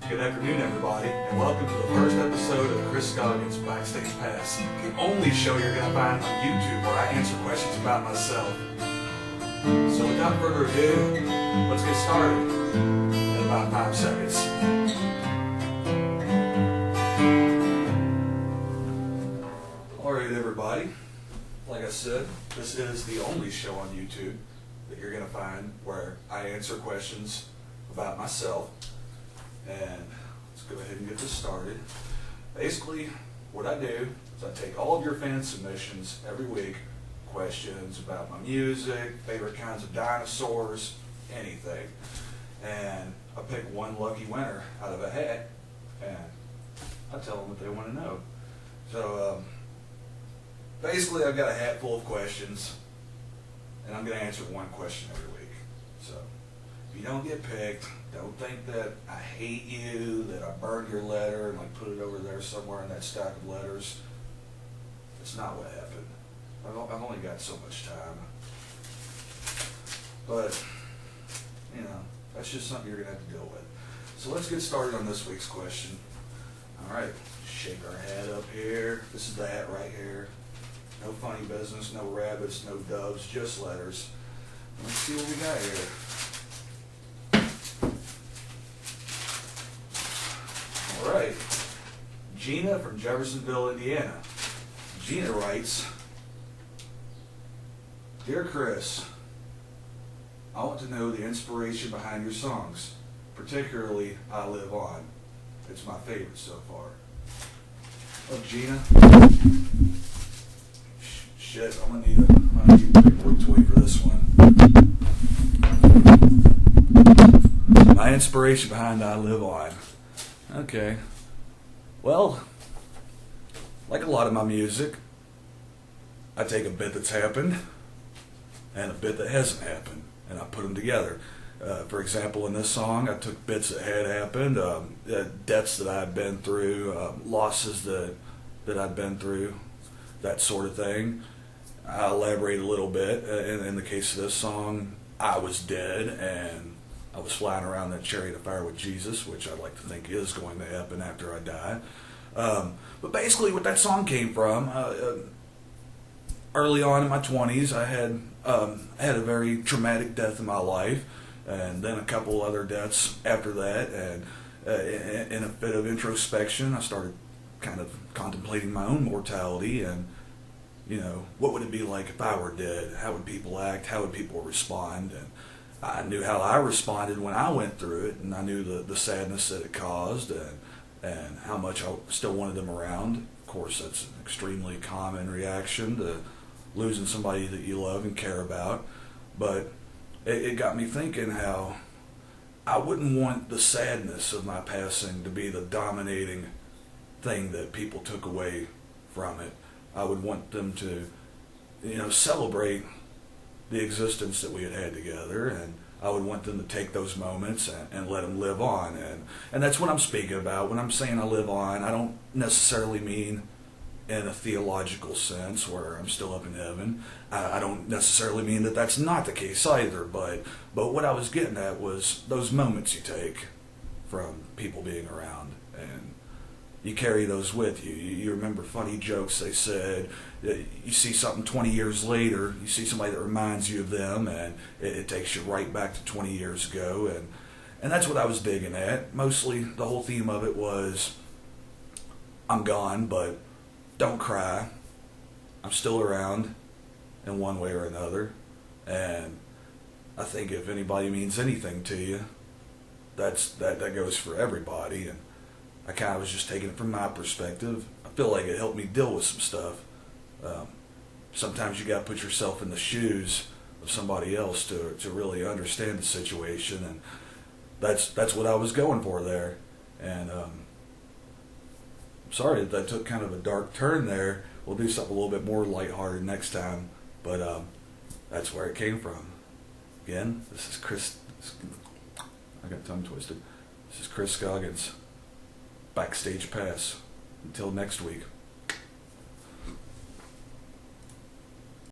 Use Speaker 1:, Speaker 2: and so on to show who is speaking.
Speaker 1: Good afternoon, everybody, and welcome to the first episode of Chris Scoggins Backstage Pass, the only show you're going to find on YouTube where I answer questions about myself. So without further ado, let's get started in about 5 seconds. Alright, everybody, like I said, this is the only show on YouTube that you're going to find where I answer questions about myself. And let's go ahead and get this started. Basically, what I do is I take all of your fan submissions every week, questions about my music, favorite kinds of dinosaurs, anything. And I pick one lucky winner out of a hat, and I tell them what they want to know. So basically, I've got a hat full of questions, and I'm going to answer one question every week. So if you don't get picked, don't think that I hate you, that I burned your letter and like put it over there somewhere in that stack of letters. That's not what happened. I've only got so much time. But, you know, that's just something you're going to have to deal with. So let's get started on this week's question. All right, shake our hat up here. This is the hat right here. No funny business, no rabbits, no doves, just letters. Let's see what we got here. All right, Gina from Jeffersonville, Indiana. Gina writes, "Dear Chris, I want to know the inspiration behind your songs, particularly I Live On. It's my favorite so far." Oh, Gina. Shit, I'm gonna need a big boy toy for this one. My inspiration behind I Live On. Okay. Well, like a lot of my music, I take a bit that's happened and a bit that hasn't happened, and I put them together. For example, in this song, I took bits that had happened, debts that I'd been through, losses that I'd been through, that sort of thing. I elaborate a little bit. In the case of this song, I was dead and I was flying around that chariot of fire with Jesus, which I'd like to think is going to happen after I die. But basically what that song came from, early on in my 20s, I had a very traumatic death in my life, and then a couple other deaths after that, and in a bit of introspection, I started kind of contemplating my own mortality, and you know, what would it be like if I were dead? How would people act? How would people respond? And I knew how I responded when I went through it, and I knew the sadness that it caused, and how much I still wanted them around. Of course, that's an extremely common reaction to losing somebody that you love and care about. But it got me thinking how I wouldn't want the sadness of my passing to be the dominating thing that people took away from it. I would want them to, you know, celebrate the existence that we had had together, and I would want them to take those moments and let them live on. And that's what I'm speaking about. When I'm saying I live on, I don't necessarily mean in a theological sense where I'm still up in heaven. I don't necessarily mean that that's not the case either, but what I was getting at was those moments you take from people being around, and you carry those with you. You remember funny jokes they said. You see something 20 years later, you see somebody that reminds you of them, and it takes you right back to 20 years ago. And that's what I was digging at. Mostly the whole theme of it was, I'm gone, but don't cry. I'm still around in one way or another. And I think if anybody means anything to you, that goes for everybody. And I kind of was just taking it from my perspective. I feel like it helped me deal with some stuff. Sometimes you got to put yourself in the shoes of somebody else to really understand the situation, and that's what I was going for there. And I'm sorry that took kind of a dark turn there. We'll do something a little bit more lighthearted next time, but that's where it came from. Again, this is Chris. I got tongue twisted. This is Chris Scoggins. Backstage Pass. Until next week.